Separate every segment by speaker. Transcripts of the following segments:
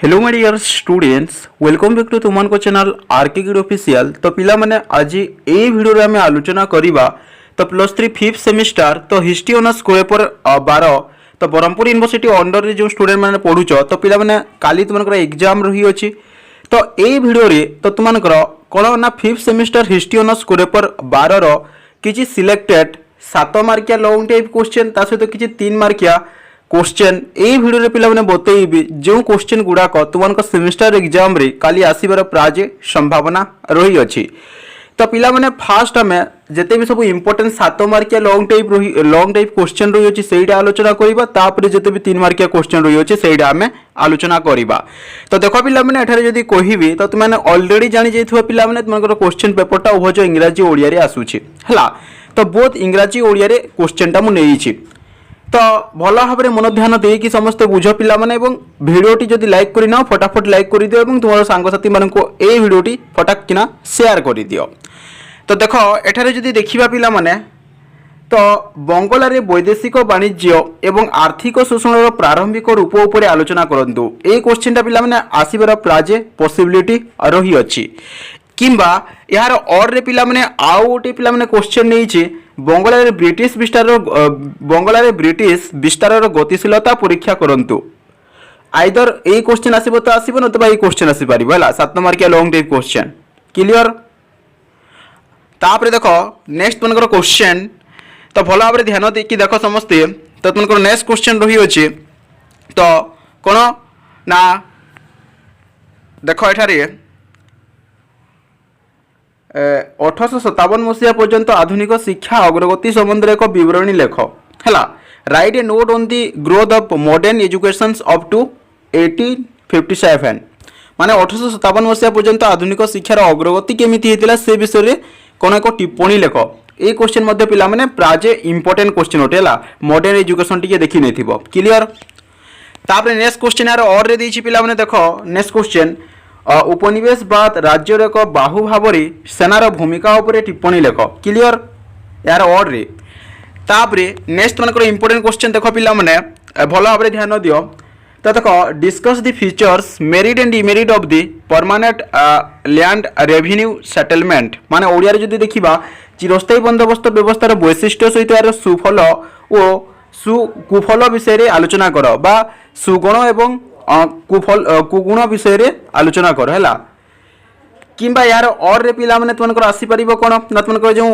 Speaker 1: Hello my dear students welcome back to तुमन को channel R K गिड official. तो पिला माने आज ए वीडियो रे हमें आलोचना करिबा तो +3 5th सेमिस्टर तो हिस्ट्री ऑनर्स पेपर 12 तो ब्रह्मपुर यूनिवर्सिटी अंडर रे जो स्टूडेंट माने पढुछ तो पिला माने काली तुमनकर एग्जाम रही अछि। तो ए वीडियो रे तो तुमनकर कोन ना 5th semester history honours paper 12 रो किछि सिलेक्टेड 7 मार्किया लॉन्ग टाइप क्वेश्चन ता सहित किछि 3 मार्किया क्वेश्चन ए वीडियो रे पिला माने बतैबी जो क्वेश्चन गुडाक तुमनक सेमिस्टर एग्जाम रे काली आसीबार प्राज संभावना रही अछि। तो पिला माने फास्ट हमें जते भी सब इंपोर्टेंट 7 मार्किया लॉन्ग टाइप क्वेश्चन रही अछि सेइडा आलोचना करिबा तापर जते भी 3 मार्किया क्वेश्चन रही अछि सेइडा हमें आलोचना करिबा। तो देखो पिला माने एठारे जदी कहिबी तो तुम माने ऑलरेडी जानि जैथुवा पिला माने तुमनकर क्वेश्चन पेपर ता उभय जो इंग्रजी ओडिया रे आसुछि हला। तो बोथ इंग्रजी ओडिया रे क्वेश्चन ता मु नेइछि तो भल भाव में मन ध्यान देकी समस्त बुझ पिला माने एवं वीडियोटी जदि लाइक करिना फटाफट लाइक कर दियो एवं तुम सांगसाथी मानक ए वीडियोटी फटाक किना शेयर कर दियो। तो देखो एठारे जदि देखिबा पिला माने तो बंगलारे वैदेशिक वाणिज्य एवं आर्थिक शोषण प्रारंभिक रूप उपर आलोचना करंतु। ए क्वेश्चनटा पिला माने आसीबार प्राजे पॉसिबिलिटी रही अछि किंबा यार और रे पिला माने आउ गोटे पिला माने क्वेश्चन नेइछि बंगलारे ब्रिटिश विस्तार गतिशीलता परीक्षा करंतु। आइदर ए क्वेश्चन आसीबो तो आसीबो न तो भाई क्वेश्चन आसी परिबो हला 7 मार्किया लॉन्ग टाइप क्वेश्चन क्लियर। तापर देखो नेक्स्ट मनकर क्वेश्चन तो भलो भाबरे ध्यान देकी देखो समस्ते तो मनकर नेक्स्ट क्वेश्चन रही अछि तो कोन ना देखो एठारे 1857 मसीहा पर्यंत आधुनिक शिक्षा अग्रगति संबंध एक विवरणी लेख है। Write a note on the growth of modern education up to 1857 माने 1857 मसीहा पर्यंत आधुनिक शिक्षार अग्रगति केमिति हेतिला से विषय रे कोन एक टिप्पणी लेख। ए क्वेश्चन मध्ये पिला माने प्राजे इंपोर्टेंट क्वेश्चन होटे हला मॉडर्न एजुकेशन टिके देखि नेथिबो क्लियर। तापर नेक्स्ट क्वेश्चन यार और रे देछि पिला माने देखो नेक्स्ट क्वेश्चन उपनिवेशवाद राज्यर एक बाहु भाव सेनार भूमिका उपरे टिप्पणी लेख क्लियर यार और रे। तापरे नेक्स्ट मनकर इंपोर्टेंट क्वेश्चन देखो पिला माने भलो भाबरे ध्यान दियो। तो देखो discuss the features merit and demerit of the permanent land revenue settlement माने ओडिया रे जदी देखिबा चिरस्थायी बंदोबस्त व्यवस्थार वैशिष्ट्य सहित यार सुफल ओ कुफल विषय रे आलोचना करो बा सुगुण एवं कुगुण विषय रे आलोचना कर है किंबा यार और रे पिला माने तुमनकर आसी परिबो कोन ना तुमनकर जो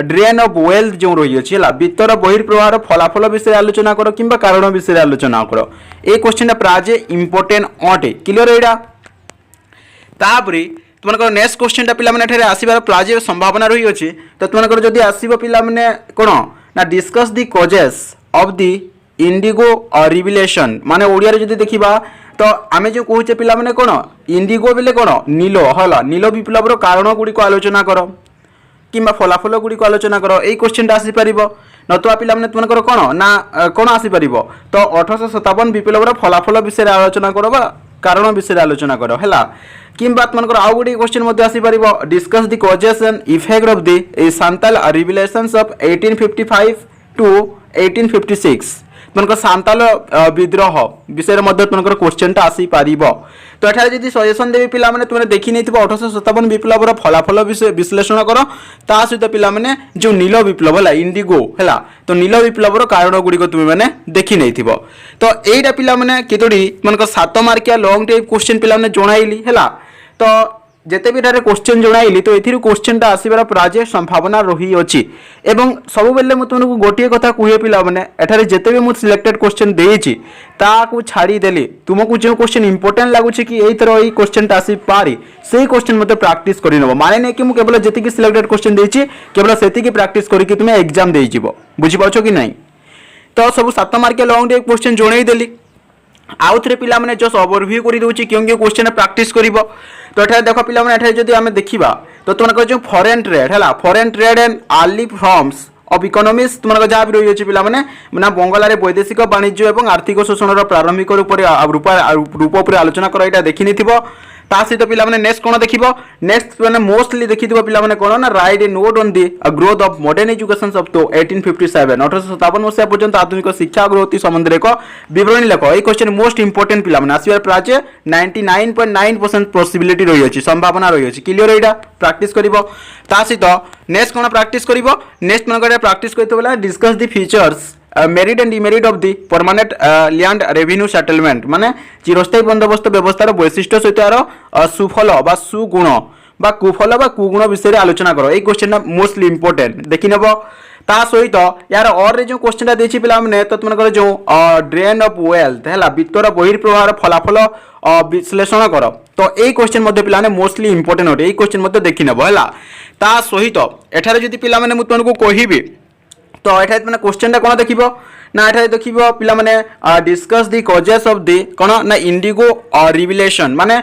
Speaker 1: ड्रेन ऑफ वेल्थ जो रही अछि हला वित्तर बहिर्प्रवाहर फलाफल विषय आलोचना करो किंबा कारण विषय आलोचना करो। ए क्वेश्चन प्राजे इंपोर्टेंट अटे क्लियर एडा। तापरे तुमनकर नेक्स्ट क्वेश्चन ता पिला माने ठेरे आसीबार प्राजे संभावना रही अछि तो तुमनकर जदी आसीबो पिला माने कोन ना discuss the causes of the Indigo revelation माने ओडिया रे जदी देखिबा तो आमे जो कहूचे पिला माने कोन इंडिगो बेले कोन नीलो हला नीलो विप्लवर कारण गुडी को आलोचना करो किंबा फलाफल गुडी को आलोचना करो। ए क्वेश्चन ता आसी परिबो नतुआ पिला माने तुमनकर कोन ना कोन आसी परिबो तो 1857 विप्लवर फलाफल विषय आलोचना करो बा कारण विषय आलोचना करो हैला किंबा तुमनकर आउ गुडी क्वेश्चन मध्ये आसी परिबो discuss the causes and effect of the Santal rebellions of 1855 to 1856 तुमको सांताल विद्रोह विषय में तुमको क्वेश्चन टा आसी पारिबो। तो एठारे जदी सजेशन देबी पिला माने तुमने देखि नै थिबो 1857 विप्लवर फलाफल विषय विश्लेषण करो ता सहित पिला माने जो नील विप्लव हला इंडिगो हला तो नील विप्लवर कारण गुडी को तुम माने देखि नै थिबो। तो एटा पिला माने केतोडी तुमको 7 मार्किया लॉन्ग टाइप क्वेश्चन पिला माने जोणाइली हला। तो जेते भी डारे क्वेश्चन जोणाइली तो एथिरु क्वेश्चन टा आसीबार प्राजे संभावना रही अछि एवं सब बेले मु तुमको गोटिए कथा कुहे पिला माने एठारे जेते भी मु सिलेक्टेड क्वेश्चन देइछि ताकू छाड़ी देली तुमको जो क्वेश्चन इंपोर्टेंट लागु छै कि एई तरह एई क्वेश्चन टा आसी पारी सेही क्वेश्चन मते प्रैक्टिस करि नबो माने नै कि मु केवल जेति कि सिलेक्टेड क्वेश्चन देइछि केवल सेति कि प्रैक्टिस करि कि तुमे एग्जाम देइ जिवो बुझि पाछो कि नै। तो सब 7 मार्क के लॉन्ग टाइप क्वेश्चन जोणाई देली आउ थरे पिला माने जस्ट ओवरव्यू करि दोछि क्यों क्वेश्चन प्रैक्टिस करिवो। तो एठा देखो पिला माने एठा जदी हमें देखिबा तो तुमनको जो फॉरेन ट्रेड हला foreign trade and early forms of economics तुमनको जा भी रही अछि पिला माने ना बंगलारे वैदेशिक वाणिज्य एवं आर्थिक शोषणर प्रारंभिक रूप पर आलोचना करो एटा देखि निथिबो। ता सहित पिला माने नेक्स्ट कोन देखिबो नेक्स्ट माने मोस्टली देखिथिबो पिला माने कोन ना write a note on the growth of modern education up to 1857 1857 मसिया पर्यंत आधुनिक शिक्षा अग्रगति संबंध रे को विवरणी लेखो ए क्वेश्चन मोस्ट इंपोर्टेंट पिला माने आसीबार प्राचे 99.9% पॉसिबिलिटी रही अछि संभावना रही अछि क्लियर एटा प्रैक्टिस करिवो ता सहित नेक्स्ट कोन प्रैक्टिस करिवो नेक्स्ट मन करे प्रैक्टिस करतो बला discuss the features merit and demerit of the permanent land revenue settlement माने चिरस्थायी बंदोबस्त व्यवस्थार वैशिष्ट्य सहित यार सुफल बा सुगुण बा कुफल बा कुगुण विषय आलोचना करो ए क्वेश्चन मोस्टली इंपोर्टेंट देखि नेबो ता सहित यार और रे जो क्वेश्चन देछि पिला माने तो तुमनकर जो ड्रेन ऑफ वेल्थ हैला वित्तर बहिर्प्रवाहर फलाफल विश्लेषण करो तो ए क्वेश्चन मध्ये पिला माने मोस्टली इंपोर्टेंट होते ए क्वेश्चन मध्ये देखि नेबो हैला ता सहित एठारे जदि पिला माने मु तुमनको कहिबी तो एठा माने क्वेश्चन टा कोन देखिबो ना एठा देखिबो पिला माने discuss the causes of the cone ना इंडिगो रिविलेशन माने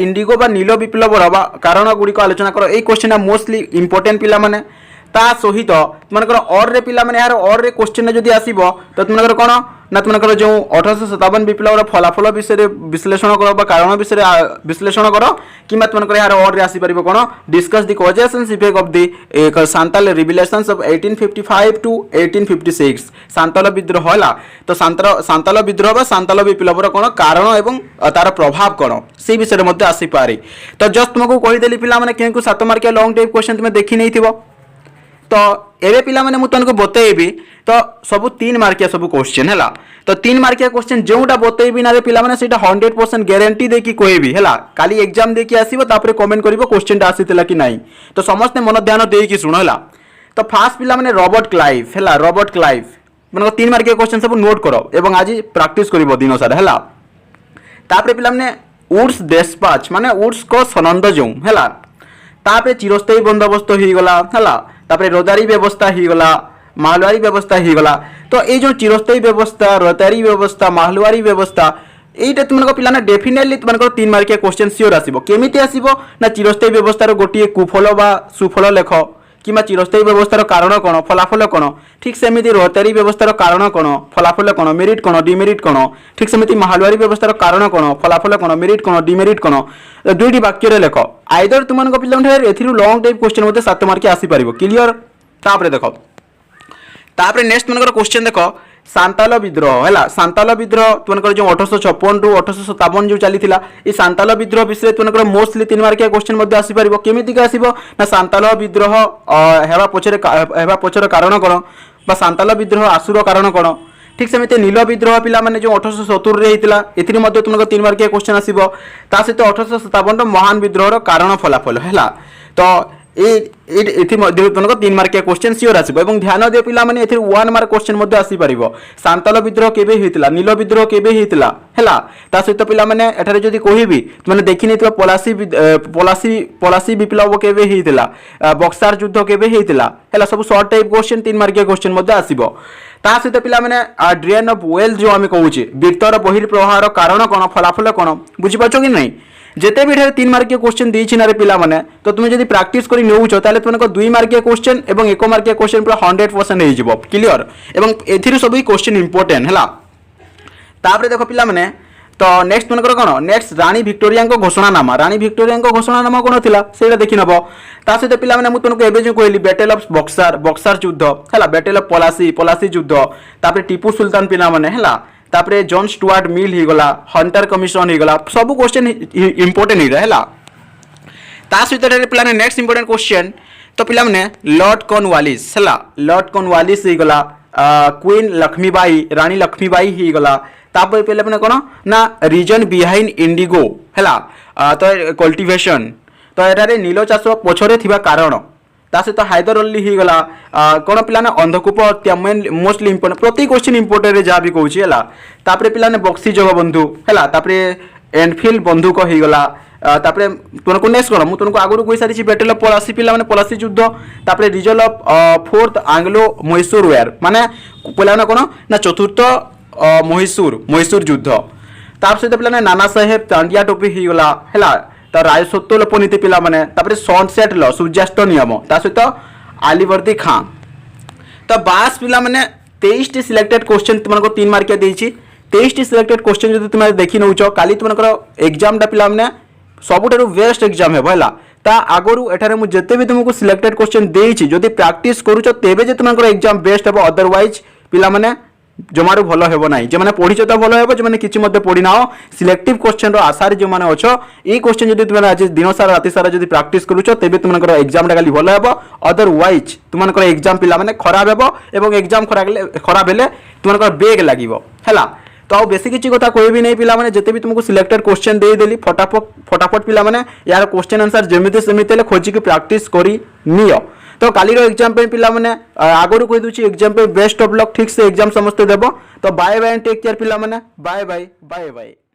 Speaker 1: इंडिगो बा नीलो विप्लव बा कारण गुडी को आलोचना करो ए क्वेश्चन मोस्टली इंपोर्टेंट पिला माने ता सहित तुमनकर और रे पिला माने यार और रे क्वेश्चन जदी आसीबो तो तुमनकर कोन ना तुमनकर जो 1857 विप्लव फलाफल विषय विश्लेषण करो बा कारण विषय विश्लेषण करो किमा तुमनकर यार और रे आसी परिबो कोन discuss the causes and effect of the Santal rebellions of 1855 to 1856 Santal विद्रोह होला तो सांताल विद्रोह बा सांताल विप्लव रो कोन कारण एवं तार प्रभाव कोन से विषय मध्ये आसी पारे तो जस्ट तुमको कहि देली पिला माने केनको 7 मार्किया लॉन्ग टाइप क्वेश्चन तुमे देखि नै थिबो तो एबे पिला माने मु तनको बतेबी तो सब 3 मार्किया सब क्वेश्चन हैला तो 3 मार्किया क्वेश्चन जेउटा बतेबी ना रे पिला माने सेटा 100% गारंटी दे कि कहबी हैला काली एग्जाम दे कि आसीबो तापरे कमेंट करिवो क्वेश्चन टा आसीतला कि नाही तो समस्त मन ध्यान दे कि सुनो हैला तो फास्ट पिला माने रॉबर्ट क्लाइव हैला रॉबर्ट क्लाइव माने 3 मार्किया क्वेश्चन सब नोट करो एवं आज प्रैक्टिस करिवो दिन सारा हैला तापरे पिला माने वुड्स डेस्पाच माने वुड्स को सनंद जों हैला तापरे चिरस्थायी बंदोबस्त ही गला हैला तापरे रोदारी व्यवस्था ही गला महलवारी व्यवस्था ही गला तो ए जो चिरस्थायी व्यवस्था रोदारी व्यवस्था महलवारी व्यवस्था एटा तुमनको पिलाना डेफिनेटली तुमनको 3 मार्किया क्वेश्चन सियोर आसीबो केमिति आसीबो ना चिरस्थायी व्यवस्थार गोटिए कुफल बा सुफल लेख किमा चिरस्थायी व्यवस्थार कारण कोन फलाफल कोन ठीक सेमिति रोदारी व्यवस्थार कारण कोन फलाफल कोन मेरिट कोन डिमेरिट कोन ठीक सेमिति महलवारी व्यवस्थार कारण कोन फलाफल कोन मेरिट कोन डिमेरिट कोन दुईटी वाक्य रे लेख आइदर तुमनको पिलान एथिरु लॉन्ग टाइप क्वेश्चन मते 7 मार्किया आसी परिबो क्लियर तापरे देखो तापरे नेक्स्ट मनकर क्वेश्चन देखो सांताल विद्रोह हैला सांताल विद्रोह तुमनकर जो 1856 टू 1857 जो चली थिला ए सांताल विद्रोह विषय तुमनकर मोस्टली 3 मार्किया क्वेश्चन मध्ये आसी परिबो केमिति का आसीबो ना सांताल विद्रोह हेबा पछरे कारण कोन बा सांताल विद्रोह आसुर कारण कोन ठीक सेमिते नील विद्रोह पिला माने जो 1870 रे हितला एथिरि मध्ये तुमनकर 3 मार्किया क्वेश्चन आसीबो ता सहित 1857 महान विद्रोह रो कारण फलाफल हैला तो एथि मध्ये तुमको 3 मार्किया क्वेश्चन सियोर आसीबो एवं ध्यान दियो पिला माने एथि 1 मार्क क्वेश्चन मध्ये आसी परिबो सांताल विद्रोह केबे हितला नील विद्रोह केबे हितला हैला ता सहित पिला माने एठारे जदी कहिबी माने देखि नेतबा पलासी विप्लव केबे हितला बक्सार युद्ध केबे हितला हैला सब शॉर्ट टाइप क्वेश्चन 3 मार्किया क्वेश्चन मध्ये आसीबो ता सहित पिला माने ड्रेन ऑफ वेल्थ जो आमे कहूचे वित्तर बहिर्प्रवाहर कारण कोन फलाफल कोन बुझि पाछो कि नै जेते भी 3 मार्किया क्वेश्चन देछि ना रे पिला माने तो तुमे जदी प्रैक्टिस करी नेउछो ताले तुमको 2 मार्किया क्वेश्चन एवं 1 मार्किया क्वेश्चन पूरा 100% हे जिवो क्लियर एवं एथिर सब क्वेश्चन इंपोर्टेंट हैला तापरे देखो पिला माने तो नेक्स्ट मनकर कोन नेक्स्ट रानी विक्टोरिया को घोषणानामा कोन थिला सेटा देखि नबो ता सहित पिला माने मु तुमको एबे जो कहली बैटल ऑफ बक्सार युद्ध हैला बैटल ऑफ पलासी युद्ध तापरे टीपू सुल्तान पिला माने हैला तापरे जॉन स्टुअर्ट मिल ही गला हंटर कमिशन ही गला सब क्वेश्चन इंपोर्टेंट ही रहला ता सहित रे पिला नेक्स्ट इंपोर्टेंट क्वेश्चन तो पिला माने लॉर्ड कॉर्नवालिस हैला लॉर्ड कॉर्नवालिस ही गला क्वीन लक्ष्मीबाई रानी लक्ष्मीबाई ही गला तापर पिला माने कोन ना रीजन बिहाइंड इंडिगो हैला तो कल्टीवेशन तो एटारे नीलो चाष पछरे थिबा कारण ता सहित हैदर अली ही गला कोन पिला ना अंधकूप हत्या मोस्टली इंपोर्टेंट प्रति क्वेश्चन इंपोर्टेंट रे जा भी कहूची हैला तापर पिला ने बक्सी जगबंधु हैला तापर एनफील्ड बंधुक ही गला तापर तुमको नेक्स्ट कोन मु तुमको आगुरु कहि सारिछि बैटल ऑफ पलासी पिला माने पलासी युद्ध तापर result of fourth Anglo Mysore war माने पिला ना कोन ना चतुर्थ मैसूर युद्ध तापर सहित पिला नाना साहेब तांडिया टोपी ही गला हैला तो रायसत्व लोपनीति पिला माने तापर सनसेट ल सूर्यास्त नियम ता सहित आलीवर्दी खां तो बास पिला माने 23 टी सिलेक्टेड क्वेश्चन तुमको 3 मार्किया देछि 23 टी सिलेक्टेड क्वेश्चन जदि तुम देखि नउचो काली तुमकर एग्जाम डा पिला माने ସବୁଠାରୁ ବେଷ୍ଟ ଏକ୍ଜାମ୍ ହେବ ହେଲା। ତା ଆଗରୁ ଏଠାରେ ମୁଁ ଯେତେ ବି ତୁମକୁ ସିଲେକ୍ଟେଡ୍ କ୍ୱେଶ୍ଚନ୍ ଦେଇଛି ଯଦି ପ୍ରାକ୍ଟିସ୍ କରୁଛ ତେବେ ଯେ ତୁମଙ୍କର ଏକ୍ଜାମ୍ ବେଷ୍ଟ ହେବ, ଅଦରୱାଇଜ୍ ପିଲାମାନେ ଜମାରୁ ଭଲ ହେବ ନାହିଁ। ଯେମାନେ ପଢ଼ିଛ ତ ଭଲ ହେବ, ଯେମାନେ କିଛି ମଧ୍ୟ ପଢ଼ିନାହ ସିଲେକ୍ଟିଭ୍ କ୍ୱେଶ୍ଚନ୍ର ଆଶାରେ ଯେଉଁମାନେ ଅଛ এই କ୍ୱେଶ୍ଚନ୍ ଯଦି ତୁମେ ଆଜି ଦିନ ସାରା ରାତି ସାରା ଯଦି ପ୍ରାକ୍ଟିସ୍ କରୁଛ ତେବେ ତୁମଙ୍କର ଏକ୍ଜାମ୍ଟା ଖାଲି ଭଲ ହେବ, ଅଦରୱାଇଜ୍ ତୁମଙ୍କର ଏକ୍ଜାମ୍ ପିଲାମାନେ ଖରାପ ହେବ ଏବଂ ଏକ୍ଜାମ୍ ଖରାପ ହେଲେ ତୁମଙ୍କର ବେଗ୍ ଲାଗିବ ହେଲା। तो आउ बेसी किसी कथा कहबी नहीं पिलामाने जेते भी तुमको सिलेक्टेड क्वेश्चन देदेली फटाफट पिलामाने यार क्वेश्चन आंसर जमिते सेमिते खोजिकी प्रैक्टिस करी नियो। तो कालीर एग्जाम पे पिलामाने आगरू कहि दूची एग्जाम पे बेस्ट ऑफ लक, ठीक से एग्जाम समस्त देबो। तो बाय बाय टेक केयर पिलामाने, बाय बाय बाय बाय।